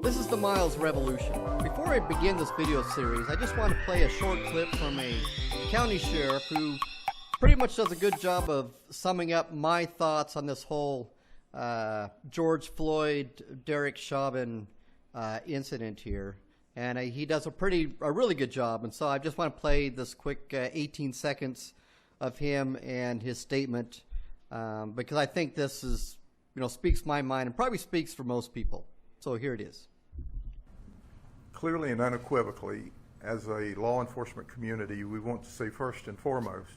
This is the Miles Revolution. Before I begin this video series, I just want to play a short clip from a county sheriff who pretty much does a good job of summing up my thoughts on this whole George Floyd, Derek Chauvin incident here. And he does a really good job. And so I just want to play this quick 18 seconds of him and his statement because I think this is, speaks my mind and probably speaks for most people. So here it is. Clearly and unequivocally, as a law enforcement community, we want to say first and foremost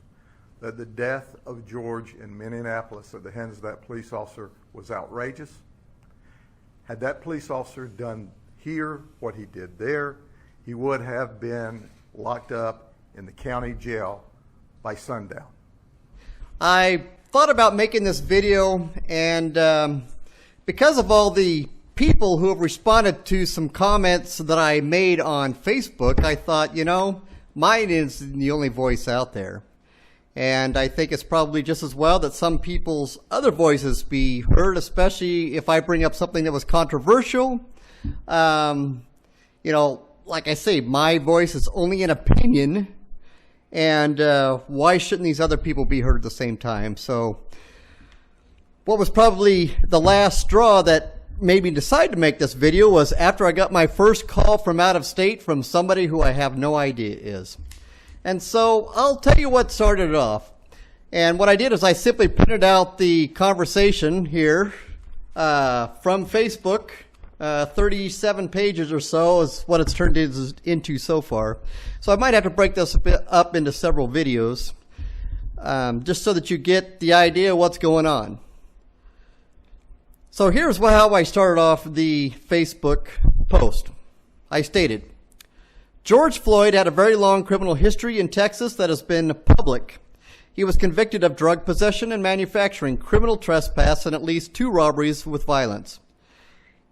that the death of George in Minneapolis at the hands of that police officer was outrageous. Had that police officer done here what he did there, he would have been locked up in the county jail by sundown. I thought about making this video, and because of all the people who have responded to some comments that I made on Facebook, I thought, mine is the only voice out there. And I think it's probably just as well that some people's other voices be heard, especially if I bring up something that was controversial. Like I say, my voice is only an opinion, and why shouldn't these other people be heard at the same time? So what was probably the last straw that made me decide to make this video was after I got my first call from out of state from somebody who I have no idea is. And so I'll tell you what started it off. And what I did is I simply printed out the conversation here from Facebook. 37 pages or so is what it's turned into so far. So I might have to break this a bit up into several videos just so that you get the idea of what's going on. So here's how I started off the Facebook post. I stated, George Floyd had a very long criminal history in Texas that has been public. He was convicted of drug possession and manufacturing, criminal trespass, and at least 2 robberies with violence.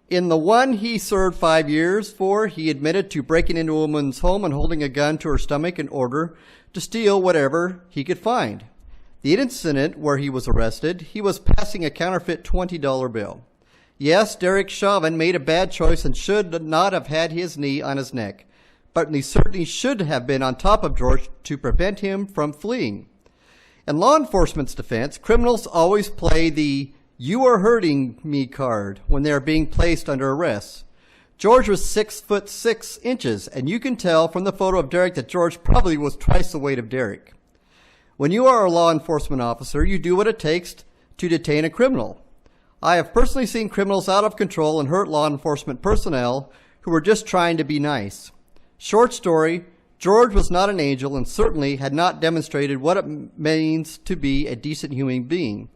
In the one he served 5 years for, he admitted to breaking into a woman's home and holding a gun to her stomach in order to steal whatever he could find. The incident where he was arrested, he was passing a counterfeit $20 bill. Yes, Derek Chauvin made a bad choice and should not have had his knee on his neck, but he certainly should have been on top of George to prevent him from fleeing. In law enforcement's defense, criminals always play the "you are hurting me" card when they are being placed under arrest. George was 6'6", and you can tell from the photo of Derek that George probably was twice the weight of Derek. When you are a law enforcement officer, you do what it takes to detain a criminal. I have personally seen criminals out of control and hurt law enforcement personnel who were just trying to be nice. Short story, George was not an angel and certainly had not demonstrated what it means to be a decent human being.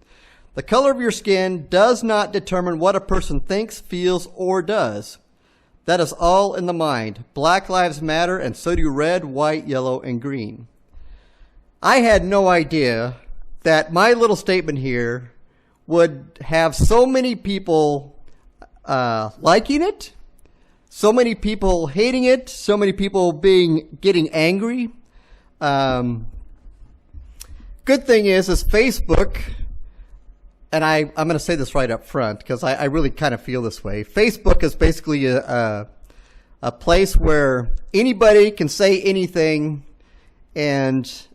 The color of your skin does not determine what a person thinks, feels, or does. That is all in the mind. Black lives matter, and so do red, white, yellow, and green. I had no idea that my little statement here would have so many people liking it, so many people hating it, so many people getting angry. Good thing is Facebook, and I'm going to say this right up front because I really kind of feel this way. Facebook is basically a place where anybody can say anything and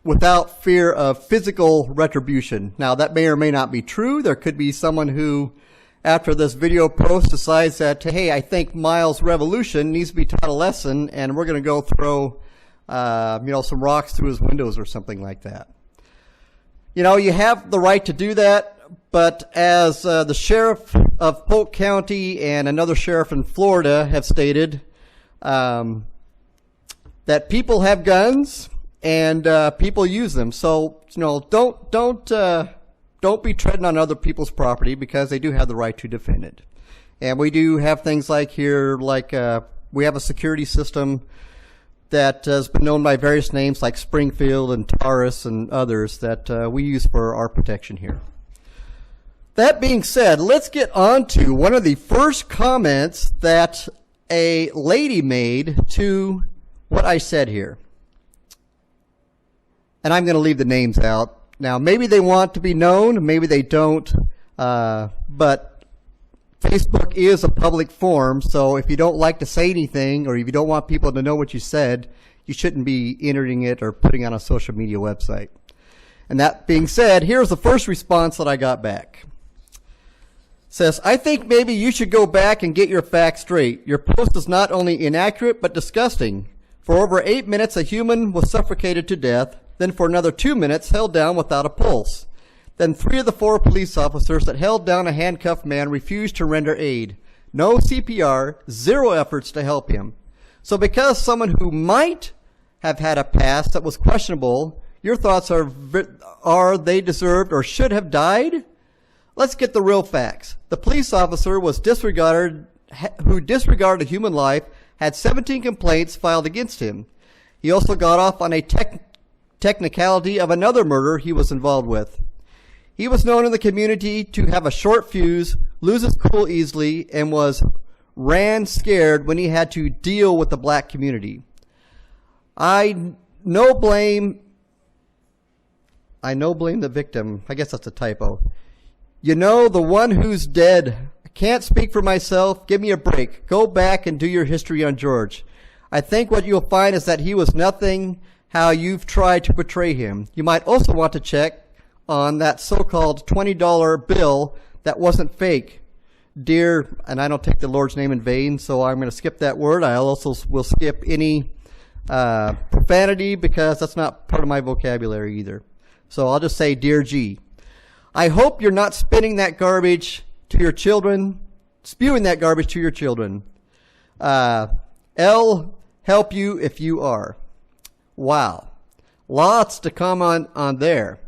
without fear of physical retribution. Now, that may or may not be true. There could be someone who, after this video post, decides that, hey, I think Miles' Revolution needs to be taught a lesson, and we're going to go throw, some rocks through his windows or something like that. You have the right to do that, but as the sheriff of Polk County and another sheriff in Florida have stated, that people have guns and people use them. So don't be treading on other people's property because they do have the right to defend it. And we do have things like here, we have a security system that has been known by various names like Springfield and Taurus and others that we use for our protection here. That being said, let's get on to one of the first comments that a lady made to what I said here. And I'm going to leave the names out. Now, maybe they want to be known, maybe they don't, but Facebook is a public forum, so if you don't like to say anything or if you don't want people to know what you said, you shouldn't be entering it or putting on a social media website. And that being said, here's the first response that I got back. It says, I think maybe you should go back and get your facts straight. Your post is not only inaccurate, but disgusting. For over 8 minutes, a human was suffocated to death, then for another 2 minutes, held down without a pulse. Then 3 of the 4 police officers that held down a handcuffed man refused to render aid. No CPR, 0 efforts to help him. So because someone who might have had a past that was questionable, your thoughts are they deserved or should have died? Let's get the real facts. The police officer who disregarded a human life, had 17 complaints filed against him. He also got off on a technicality of another murder he was involved with. He was known in the community to have a short fuse, lose his cool easily, and was scared when he had to deal with the black community. I no blame the victim. I guess that's a typo. You know, the one who's dead. I can't speak for myself. Give me a break. Go back and do your history on George. I think what you'll find is that he was nothing how you've tried to portray him. You might also want to check on that so-called $20 bill that wasn't fake. Dear, and I don't take the Lord's name in vain, so I'm going to skip that word. I also will skip any profanity because that's not part of my vocabulary either. So I'll just say, Dear G, I hope you're not spewing that garbage to your children. L, help you if you are. Wow. Lots to come on there.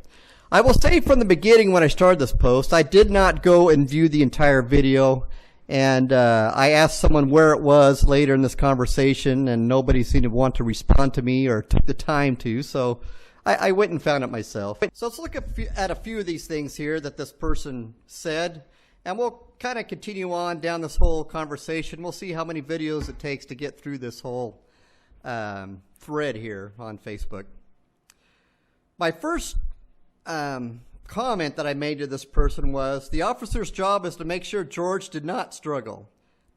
I will say from the beginning when I started this post, I did not go and view the entire video, and I asked someone where it was later in this conversation, and nobody seemed to want to respond to me or took the time to, so I went and found it myself. So let's look at a few of these things here that this person said, and we'll kind of continue on down this whole conversation. We'll see how many videos it takes to get through this whole thread here on Facebook. My first comment that I made to this person was, the officer's job is to make sure George did not struggle.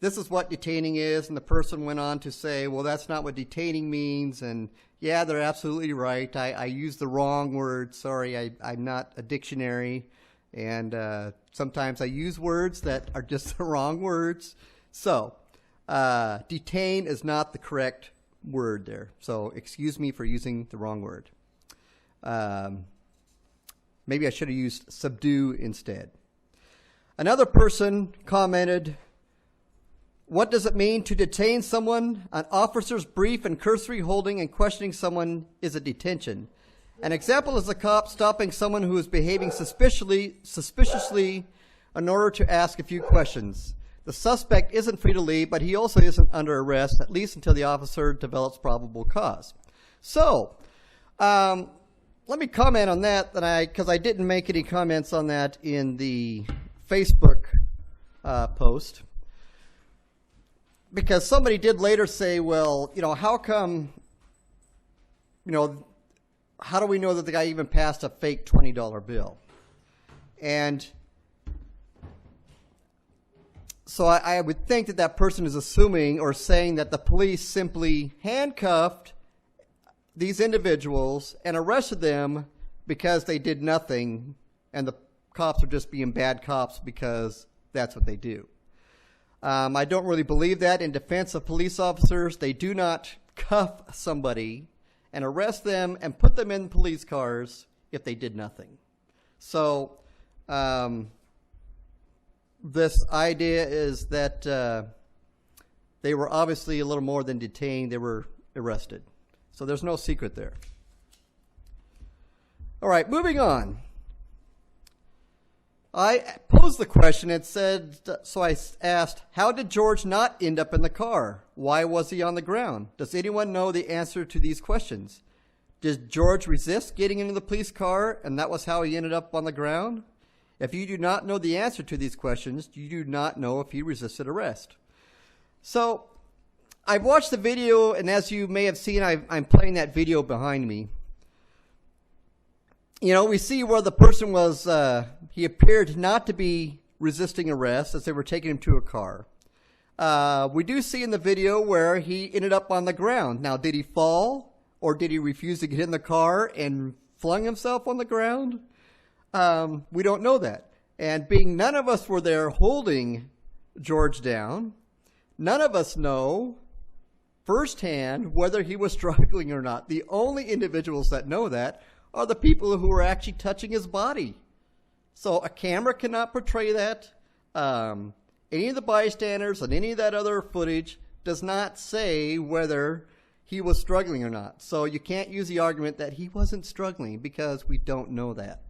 This is what detaining is, and the person went on to say, well, that's not what detaining means, and yeah, they're absolutely right. I used the wrong word. Sorry, I'm not a dictionary, and sometimes I use words that are just the wrong words. So, detain is not the correct word there. So, excuse me for using the wrong word. Maybe I should have used subdue instead. Another person commented, what does it mean to detain someone? An officer's brief and cursory holding and questioning someone is a detention. An example is a cop stopping someone who is behaving suspiciously in order to ask a few questions. The suspect isn't free to leave, but he also isn't under arrest, at least until the officer develops probable cause. So, let me comment on that, because I didn't make any comments on that in the Facebook post. Because somebody did later say, well, how come, how do we know that the guy even passed a fake $20 bill? And so I would think that person is assuming or saying that the police simply handcuffed these individuals and arrested them because they did nothing, and the cops are just being bad cops because that's what they do. I don't really believe that. In defense of police officers, they do not cuff somebody and arrest them and put them in police cars if they did nothing. So this idea is that they were obviously a little more than detained. They were arrested. So there's no secret there. All right, moving on. I posed the question. It said, so I asked, how did George not end up in the car? Why was he on the ground? Does anyone know the answer to these questions? Did George resist getting into the police car, and that was how he ended up on the ground? If you do not know the answer to these questions, you do not know if he resisted arrest. So I've watched the video, and as you may have seen, I'm playing that video behind me. We see where the person was, he appeared not to be resisting arrest as they were taking him to a car. We do see in the video where he ended up on the ground. Now, did he fall, or did he refuse to get in the car and flung himself on the ground? We don't know that. And being none of us were there holding George down, none of us know firsthand whether he was struggling or not. The only individuals that know that are the people who are actually touching his body. So a camera cannot portray that. Any of the bystanders and any of that other footage does not say whether he was struggling or not. So you can't use the argument that he wasn't struggling because we don't know that.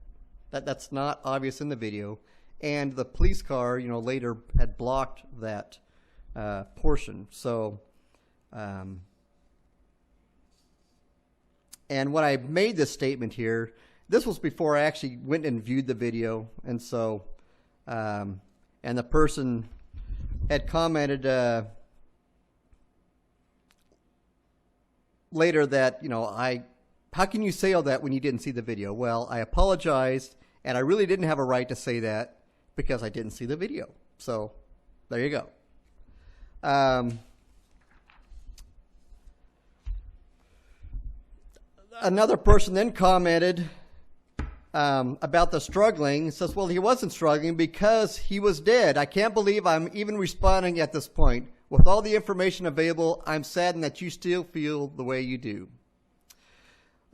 That's not obvious in the video. And the police car, later had blocked that portion. So, and when I made this statement here, this was before I actually went and viewed the video. And so, and the person had commented later that, how can you say all that when you didn't see the video? Well, I apologized, and I really didn't have a right to say that because I didn't see the video. So there you go. Another person then commented about the struggling. It says, well, he wasn't struggling because he was dead. I can't believe I'm even responding at this point. With all the information available, I'm saddened that you still feel the way you do.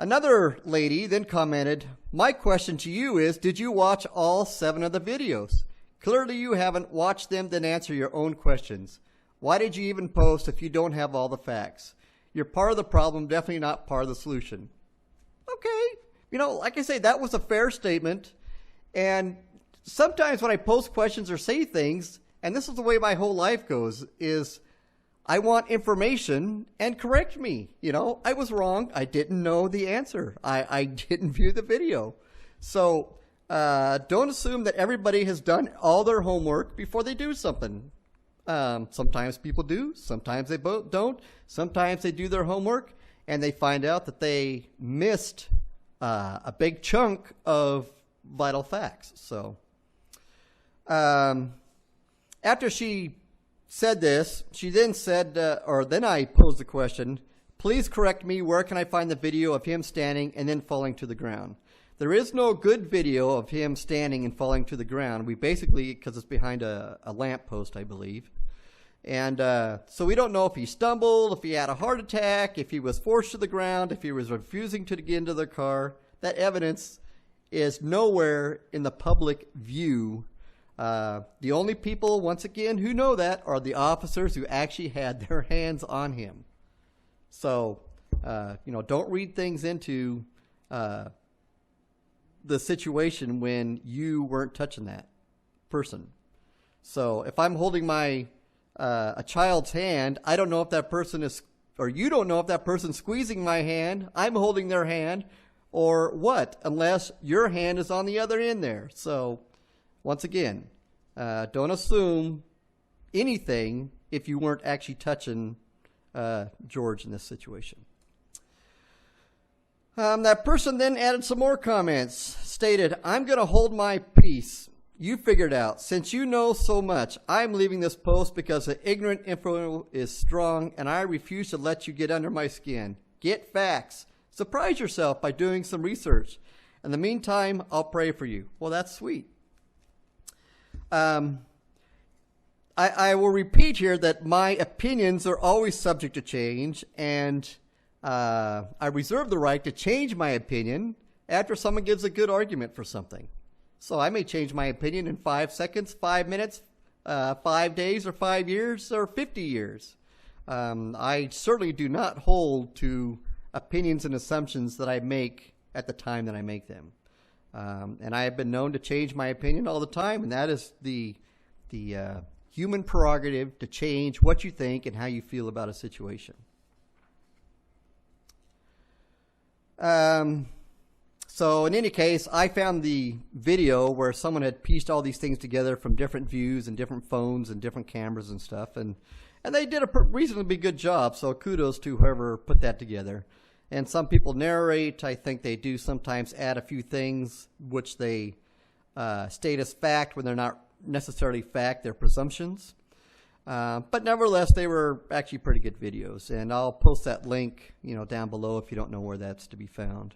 Another lady then commented, my question to you is, did you watch all 7 of the videos? Clearly you haven't watched them, then answer your own questions. Why did you even post if you don't have all the facts? You're part of the problem, definitely not part of the solution. Okay. Like I say, that was a fair statement. And sometimes when I post questions or say things, and this is the way my whole life goes, is I want information and correct me. I was wrong. I didn't know the answer. I didn't view the video. So don't assume that everybody has done all their homework before they do something. Sometimes people do. Sometimes they don't. Sometimes they do their homework and they find out that they missed a big chunk of vital facts. So after she said this, she then said, then I posed the question, please correct me, where can I find the video of him standing and then falling to the ground? There is no good video of him standing and falling to the ground. We basically, because it's behind a lamppost, I believe. And so we don't know if he stumbled, if he had a heart attack, if he was forced to the ground, if he was refusing to get into the car. That evidence is nowhere in the public view. The only people, once again, who know that are the officers who actually had their hands on him. So, don't read things into the situation when you weren't touching that person. So if I'm holding a child's hand, I don't know if that person is, or you don't know if that person's squeezing my hand, I'm holding their hand, or what, unless your hand is on the other end there. So once again, don't assume anything if you weren't actually touching George in this situation. That person then added some more comments, stated, I'm going to hold my peace. You figured out. Since you know so much, I'm leaving this post because the ignorant info is strong and I refuse to let you get under my skin. Get facts. Surprise yourself by doing some research. In the meantime, I'll pray for you. Well, that's sweet. I will repeat here that my opinions are always subject to change, and I reserve the right to change my opinion after someone gives a good argument for something. So I may change my opinion in 5 seconds, 5 minutes, 5 days, or 5 years, or 50 years. I certainly do not hold to opinions and assumptions that I make at the time that I make them. And I have been known to change my opinion all the time, and that is the human prerogative to change what you think and how you feel about a situation. So in any case, I found the video where someone had pieced all these things together from different views and different phones and different cameras and stuff, and they did a reasonably good job, so kudos to whoever put that together. And some people narrate. I think they do sometimes add a few things which they state as fact when they're not necessarily fact, they're presumptions. But nevertheless, they were actually pretty good videos. And I'll post that link, down below if you don't know where that's to be found.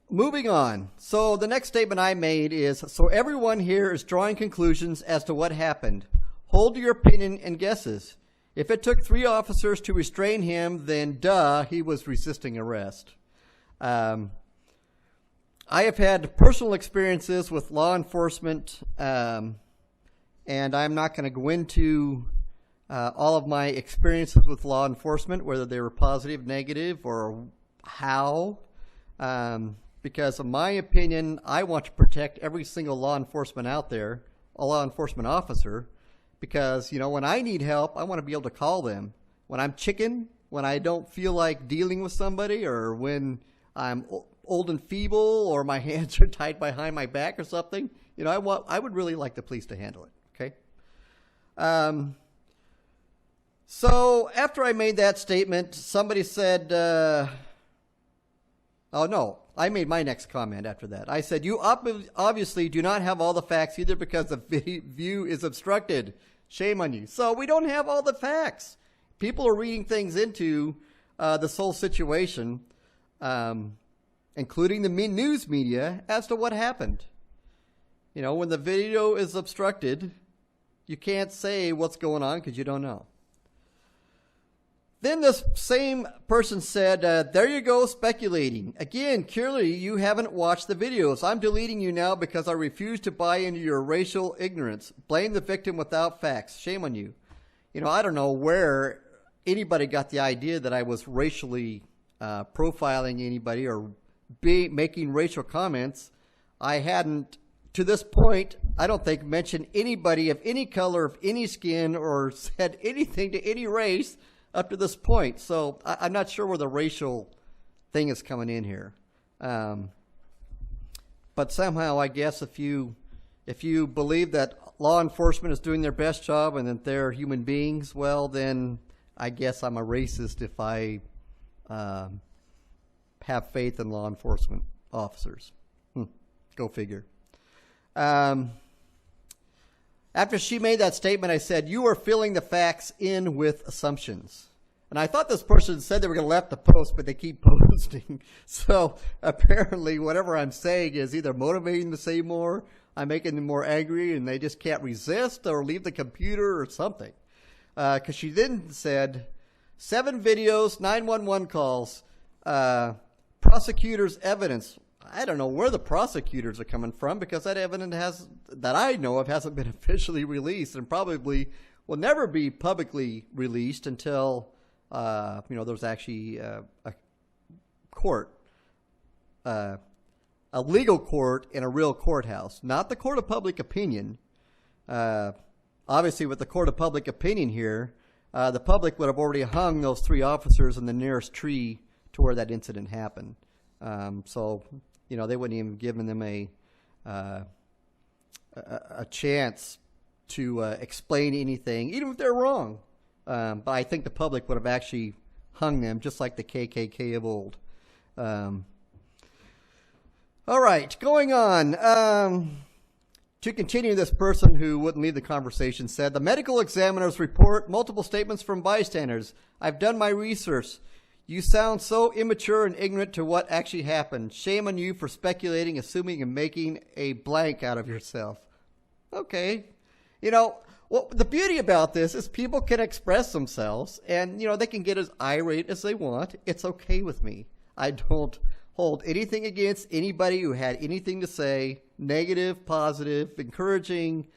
Moving on. So the next statement I made is, so everyone here is drawing conclusions as to what happened. Hold your opinion and guesses. If it took 3 officers to restrain him, then duh, he was resisting arrest. I have had personal experiences with law enforcement, and I'm not going to go into all of my experiences with law enforcement, whether they were positive, negative, or how. Because in my opinion, I want to protect every single law enforcement out there, a law enforcement officer, because, when I need help, I want to be able to call them. When I'm chicken, when I don't feel like dealing with somebody, or when I'm old and feeble, or my hands are tied behind my back or something, I would really like the police to handle it, okay? So after I made that statement, somebody said, oh no, I made my next comment after that. I said, you obviously do not have all the facts either because the view is obstructed. Shame on you. So we don't have all the facts. People are reading things into this whole situation, including the news media, as to what happened. When the video is obstructed, you can't say what's going on because you don't know. Then this same person said, there you go, speculating. Again, clearly you haven't watched the videos. I'm deleting you now because I refuse to buy into your racial ignorance. Blame the victim without facts. Shame on you. I don't know where anybody got the idea that I was racially profiling anybody or making racial comments. I hadn't, to this point, I don't think, mentioned anybody of any color, of any skin, or said anything to any race up to this point. So I'm not sure where the racial thing is coming in here. But somehow, I guess if you believe that law enforcement is doing their best job and that they're human beings, well, then I guess I'm a racist if I have faith in law enforcement officers. Go figure. After she made that statement, I said, you are filling the facts in with assumptions. And I thought this person said they were going to let the post, but they keep posting. So apparently whatever I'm saying is either motivating them to say more, I'm making them more angry, and they just can't resist or leave the computer or something. Because she then said, 7 videos, 911 calls, prosecutors' evidence. I don't know where the prosecutors are coming from because that evidence that I know of hasn't been officially released and probably will never be publicly released until there's actually a court, a legal court in a real courthouse, not the court of public opinion. Obviously, with the court of public opinion here, the public would have already hung those 3 officers in the nearest tree to where that incident happened. So they wouldn't even given them a chance to explain anything, even if they're wrong. But I think the public would have actually hung them, just like the KKK of old. All right, going on. To continue, this person who wouldn't leave the conversation said, the medical examiner's report, multiple statements from bystanders. I've done my research. You sound so immature and ignorant to what actually happened. Shame on you for speculating, assuming, and making a blank out of yourself. Okay. Well, the beauty about this is people can express themselves, and, they can get as irate as they want. It's okay with me. I don't hold anything against anybody who had anything to say, negative, positive, encouraging,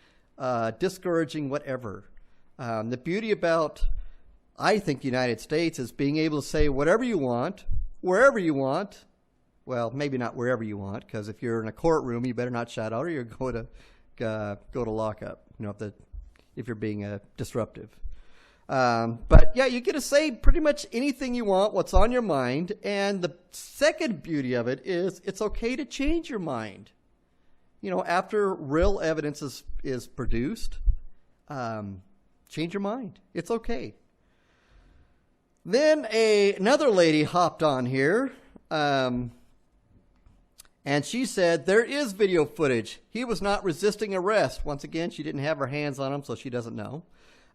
discouraging, whatever. The beauty about, I think, the United States is being able to say whatever you want, wherever you want. Well, maybe not wherever you want, because if you're in a courtroom, you better not shout out or you're going to go to lockup, if you're being disruptive. But yeah, you get to say pretty much anything you want, what's on your mind. And the second beauty of it is it's okay to change your mind. After real evidence is produced, change your mind. It's okay. Then another lady hopped on here, and And she said, there is video footage. He was not resisting arrest. Once again, she didn't have her hands on him, so she doesn't know.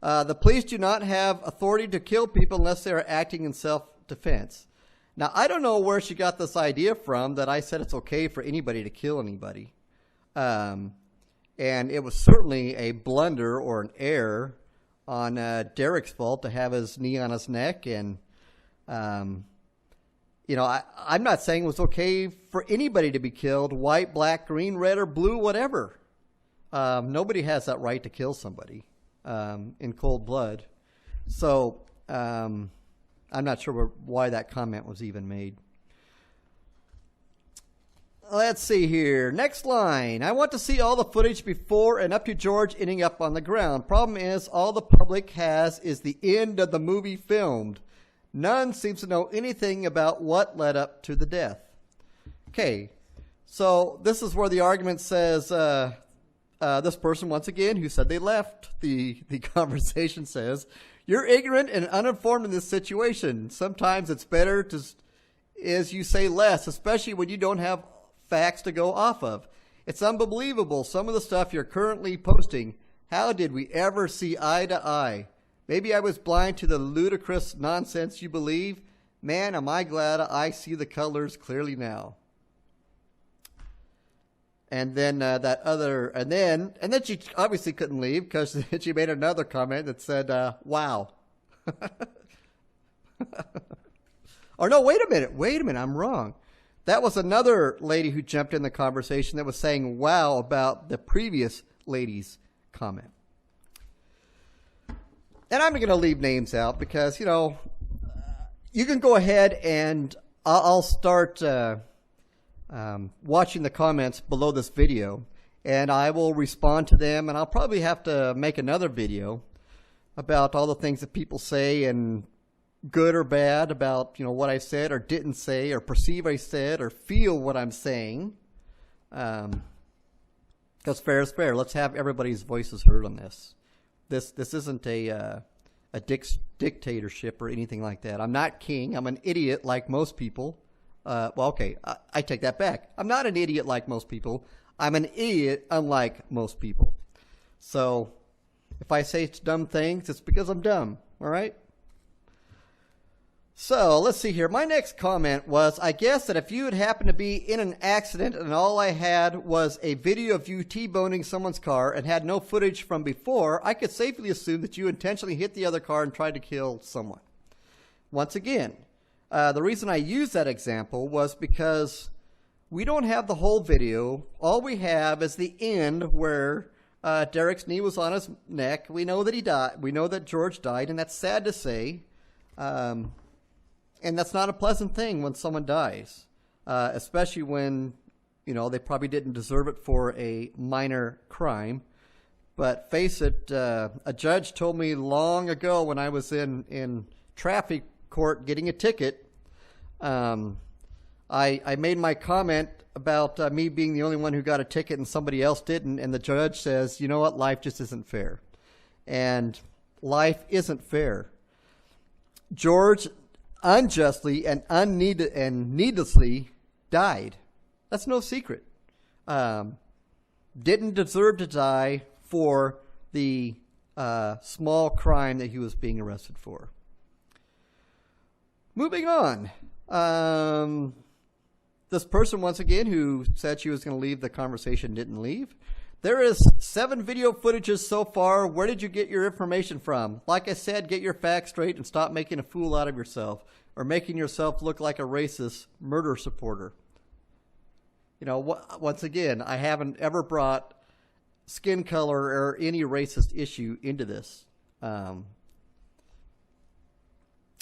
The police do not have authority to kill people unless they are acting in self-defense. Now, I don't know where she got this idea from that I said it's okay for anybody to kill anybody. And it was certainly a blunder or an error on Derek's fault to have his knee on his neck. And, you know, I'm not saying it was okay for anybody to be killed, white, black, green, red, or blue, whatever. Nobody has that right to kill somebody in cold blood. So I'm not sure why that comment was even made. Let's see here. Next line. I want to see all the footage before and up to George ending up on the ground. Problem is, all the public has is the end of the movie filmed. None seems to know anything about what led up to the death. Okay, so this is where the argument says, this person, once again, who said they left the conversation says, you're ignorant and uninformed in this situation. Sometimes it's better to, as you say, less, especially when you don't have facts to go off of. It's unbelievable, some of the stuff you're currently posting. How did we ever see eye to eye? Maybe I was blind to the ludicrous nonsense you believe. Man, am I glad I see the colors clearly now. And then and then she obviously couldn't leave because she made another comment that said, wow. Or no, wait a minute, I'm wrong. That was another lady who jumped in the conversation that was saying wow about the previous lady's comment. And I'm going to leave names out because, you know, you can go ahead and I'll start watching the comments below this video, and I will respond to them, and I'll probably have to make another video about all the things that people say, and good or bad about, you know, what I said or didn't say or perceive I said or feel what I'm saying. Because fair is fair. Let's have everybody's voices heard on this. This isn't a dictatorship or anything like that. I'm not king. I'm an idiot like most people. Well, okay, I take that back. I'm not an idiot like most people. I'm an idiot unlike most people. So if I say dumb things, it's because I'm dumb. All right? So let's see here. My next comment was, I guess that if you had happened to be in an accident and all I had was a video of you T-boning someone's car and had no footage from before, I could safely assume that you intentionally hit the other car and tried to kill someone. Once again, the reason I used that example was because we don't have the whole video. All we have is the end where Derek's knee was on his neck. We know that he died. We know that George died, and that's sad to say. And that's not a pleasant thing when someone dies, especially when, you know, they probably didn't deserve it for a minor crime. But face it, a judge told me long ago when I was in traffic court getting a ticket, I made my comment about me being the only one who got a ticket and somebody else didn't, and the judge says, you know what, life just isn't fair. And life isn't fair. George unjustly and needlessly died. That's no secret. Didn't deserve to die for the small crime that he was being arrested for. Moving on. This person, once again, who said she was going to leave the conversation, didn't leave. There is 7 video footages so far. Where did you get your information from? Like I said, get your facts straight and stop making a fool out of yourself or making yourself look like a racist murder supporter. You know, once again, I haven't ever brought skin color or any racist issue into this.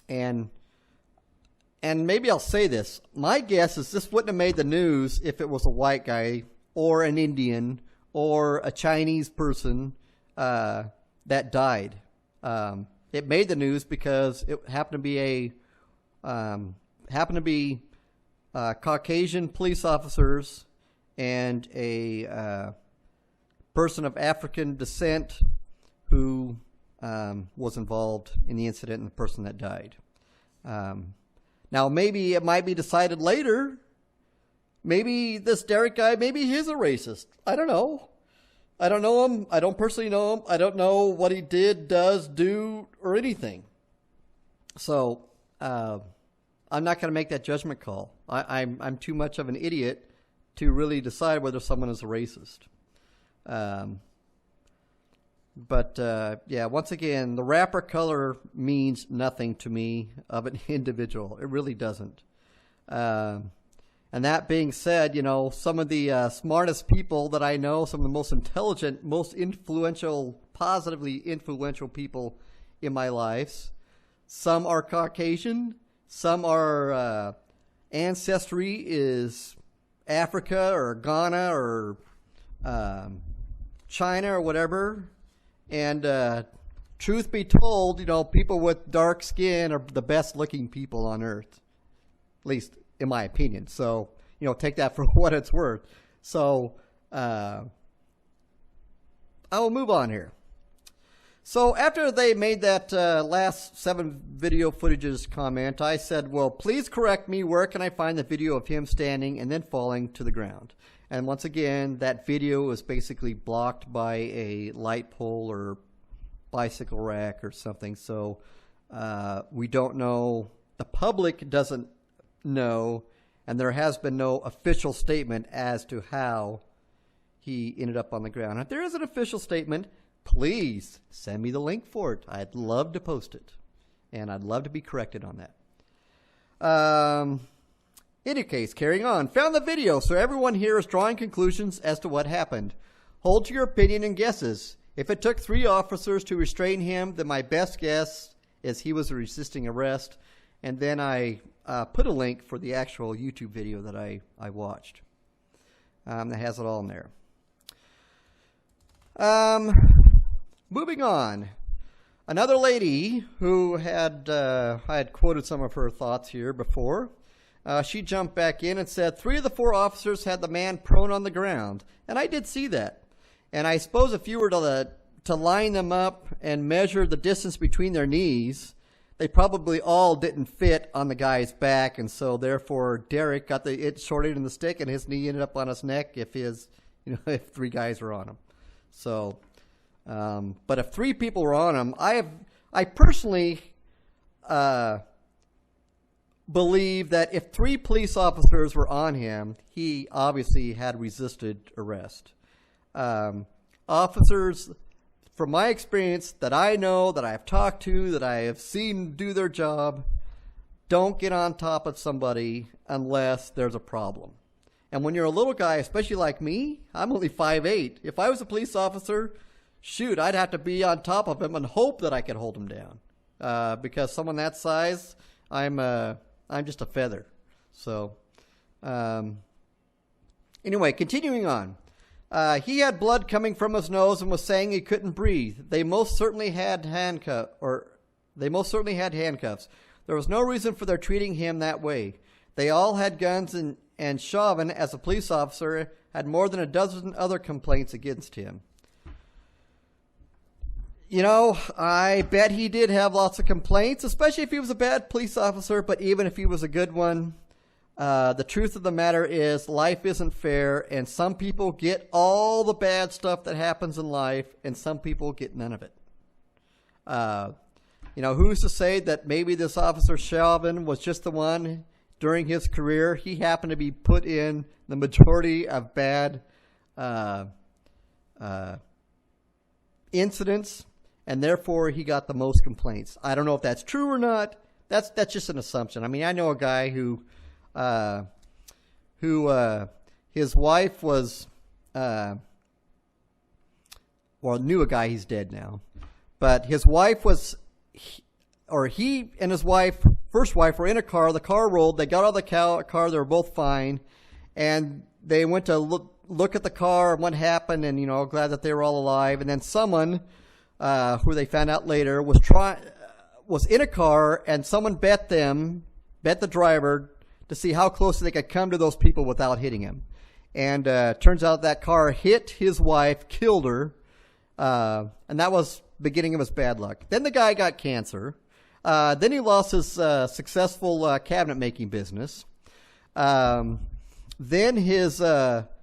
And maybe I'll say this. My guess is this wouldn't have made the news if it was a white guy or an Indian or a Chinese person that died. It made the news because it happened to be Caucasian police officers and a person of African descent who was involved in the incident and the person that died. Now, maybe it might be decided later Maybe this Derek guy, maybe he's a racist. I don't know. I don't know him. I don't personally know him. I don't know what he did, does, do, or anything. So I'm not going to make that judgment call. I'm too much of an idiot to really decide whether someone is a racist. But once again, the wrapper color means nothing to me of an individual. It really doesn't. And that being said, some of the smartest people that I know, some of the most intelligent, most influential, positively influential people in my life, some are Caucasian, some are ancestry is Africa or Ghana or China or whatever. And truth be told, people with dark skin are the best looking people on earth, at least in my opinion. So, take that for what it's worth. So, I will move on here. So after they made that last 7 video footages comment, I said, well, please correct me. Where can I find the video of him standing and then falling to the ground? And once again, that video was basically blocked by a light pole or bicycle rack or something. So we don't know. The public doesn't know. And there has been no official statement as to how he ended up on the ground. If there is an official statement, please send me the link for it. I'd love to post it. And I'd love to be corrected on that. In any case, carrying on. Found the video, so everyone here is drawing conclusions as to what happened. Hold to your opinion and guesses. If it took 3 officers to restrain him, then my best guess is he was resisting arrest. And then I put a link for the actual YouTube video that I watched. That has it all in there. Moving on. Another lady who had, I had quoted some of her thoughts here before. She jumped back in and said 3 of the 4 officers had the man prone on the ground. And I did see that. And I suppose if you were to line them up and measure the distance between their knees, they probably all didn't fit on the guy's back, and so therefore Derek got it shorted in the stick, and his knee ended up on his neck if if 3 guys were on him. So, but if 3 people were on him, I personally believe that if 3 police officers were on him, he obviously had resisted arrest. Officers, from my experience that I know, that I have talked to, that I have seen do their job, don't get on top of somebody unless there's a problem. And when you're a little guy, especially like me, I'm only 5'8". If I was a police officer, shoot, I'd have to be on top of him and hope that I could hold him down. Because someone that size, I'm just a feather. So, anyway, continuing on. He had blood coming from his nose and was saying he couldn't breathe. They most certainly had handcuffs. There was no reason for their treating him that way. They all had guns, and Chauvin, as a police officer, had more than a dozen other complaints against him. I bet he did have lots of complaints, especially if he was a bad police officer, but even if he was a good one, the truth of the matter is life isn't fair, and some people get all the bad stuff that happens in life, and some people get none of it. Who's to say that maybe this officer Chauvin was just the one during his career? He happened to be put in the majority of bad incidents, and therefore he got the most complaints. I don't know if that's true or not. That's just an assumption. I mean, I know a guy who his wife was, knew a guy, he's dead now, but his wife was, he and his first wife were in a car, the car rolled, they got out of the car, they were both fine, and they went to look at the car and what happened, and, glad that they were all alive, and then someone, who they found out later, was in a car, and someone bet the driver, to see how close they could come to those people without hitting him. And turns out that car hit his wife, killed her, and that was beginning of his bad luck. Then the guy got cancer. Then he lost his successful cabinet making business. Then his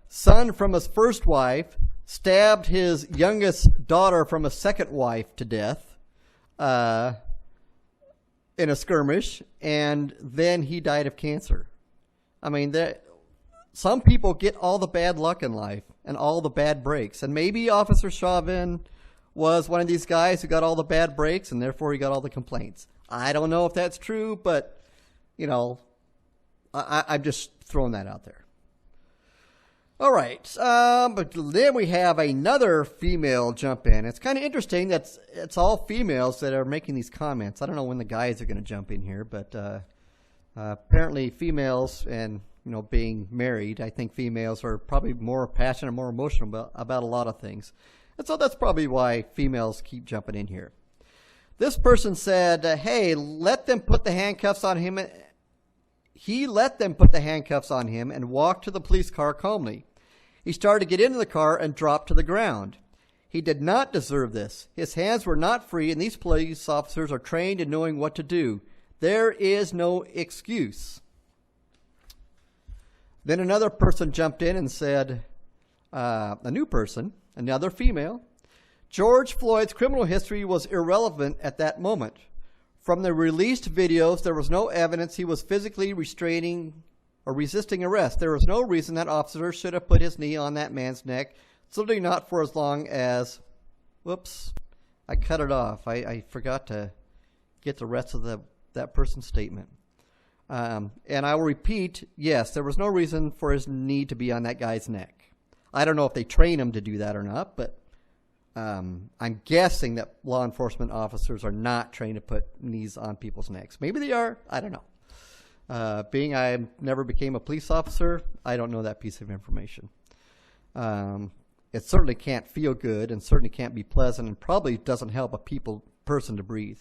son from his first wife stabbed his youngest daughter from a second wife to death in a skirmish, and then he died of cancer. I mean, some people get all the bad luck in life and all the bad breaks. And maybe Officer Chauvin was one of these guys who got all the bad breaks and therefore he got all the complaints. I don't know if that's true, but, you know, I'm just throwing that out there. All right. But then we have another female jump in. It's kind of interesting that it's all females that are making these comments. I don't know when the guys are going to jump in here, but apparently females and, you know, being married, I think females are probably more passionate, more emotional about a lot of things. And so that's probably why females keep jumping in here. This person said, hey, let them put the handcuffs on him. He let them put the handcuffs on him and walked to the police car calmly. He started to get into the car and dropped to the ground. He did not deserve this. His hands were not free, and these police officers are trained in knowing what to do. There is no excuse. Then another person jumped in and said, a new person, another female, George Floyd's criminal history was irrelevant at that moment. From the released videos, there was no evidence he was physically restraining or resisting arrest. There was no reason that officer should have put his knee on that man's neck, certainly not for as long as, whoops, I cut it off. I forgot to get the rest of that person's statement. And I will repeat, yes, there was no reason for his knee to be on that guy's neck. I don't know if they train him to do that or not, but I'm guessing that law enforcement officers are not trained to put knees on people's necks. Maybe they are. I don't know. Being I never became a police officer, I don't know that piece of information. It certainly can't feel good and certainly can't be pleasant and probably doesn't help a person to breathe.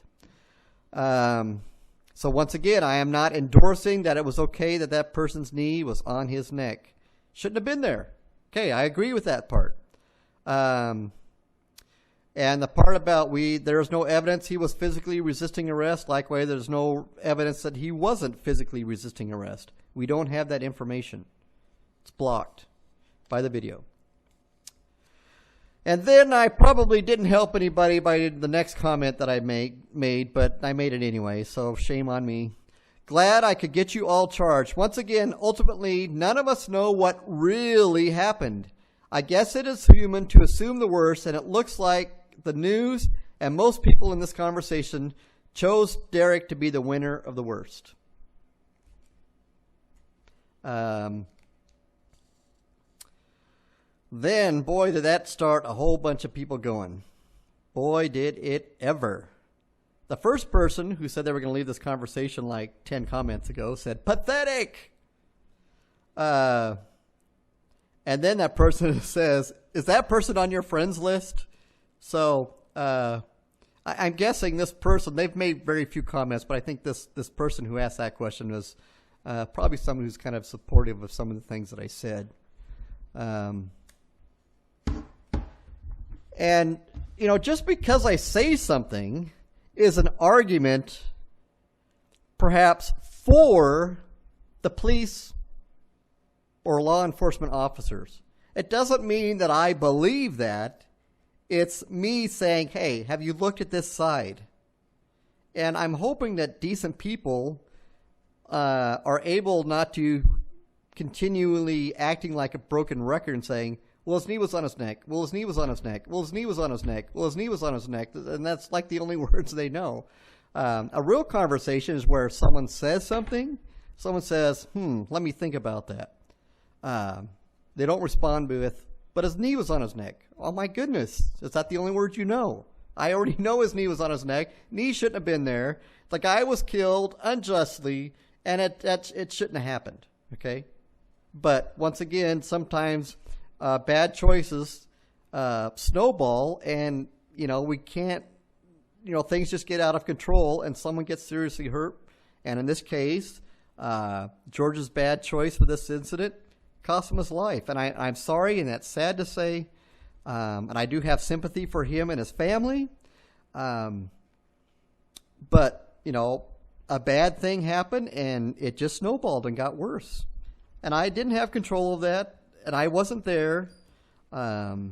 So once again, I am not endorsing that it was okay that that person's knee was on his neck. Shouldn't have been there. Okay, I agree with that part. And the part about there is no evidence he was physically resisting arrest. Likewise, there's no evidence that he wasn't physically resisting arrest. We don't have that information. It's blocked by the video. And then I probably didn't help anybody by the next comment that I made, but I made it anyway, so shame on me. Glad I could get you all charged. Once again, ultimately, none of us know what really happened. I guess it is human to assume the worst, and it looks like the news and most people in this conversation chose Derek to be the winner of the worst. Then, boy, did that start a whole bunch of people going. Boy, did it ever. The first person who said they were going to leave this conversation like 10 comments ago said, pathetic! And then that person says, is that person on your friends list? So I'm guessing this person, they've made very few comments, but I think this person who asked that question was probably someone who's kind of supportive of some of the things that I said. And, you know, just because I say something is an argument perhaps for the police or law enforcement officers. It doesn't mean that I believe that. It's me saying, hey, have you looked at this side? And I'm hoping that decent people are able not to continually acting like a broken record and saying, well, his knee was on his neck. Well, his knee was on his neck. Well, his knee was on his neck. Well, his knee was on his neck. And that's like the only words they know. A real conversation is where someone says something. Someone says, let me think about that. They don't respond with, but his knee was on his neck. Oh, my goodness. Is that the only word you know? I already know his knee was on his neck. Knee shouldn't have been there. The guy was killed unjustly, and it shouldn't have happened. Okay? But once again, sometimes bad choices snowball, and, you know, we can't, you know, things just get out of control and someone gets seriously hurt. And in this case, George's bad choice for this incident cost him his life. And I'm sorry, and that's sad to say. And I do have sympathy for him and his family. But, you know, a bad thing happened and it just snowballed and got worse. And I didn't have control of that, and I wasn't there, so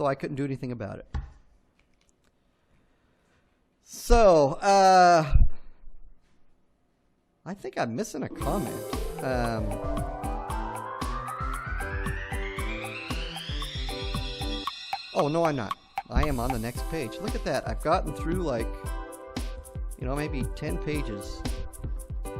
I couldn't do anything about it. So, I think I'm missing a comment. Oh, no, I'm not. I am on the next page. Look at that. I've gotten through like, maybe 10 pages.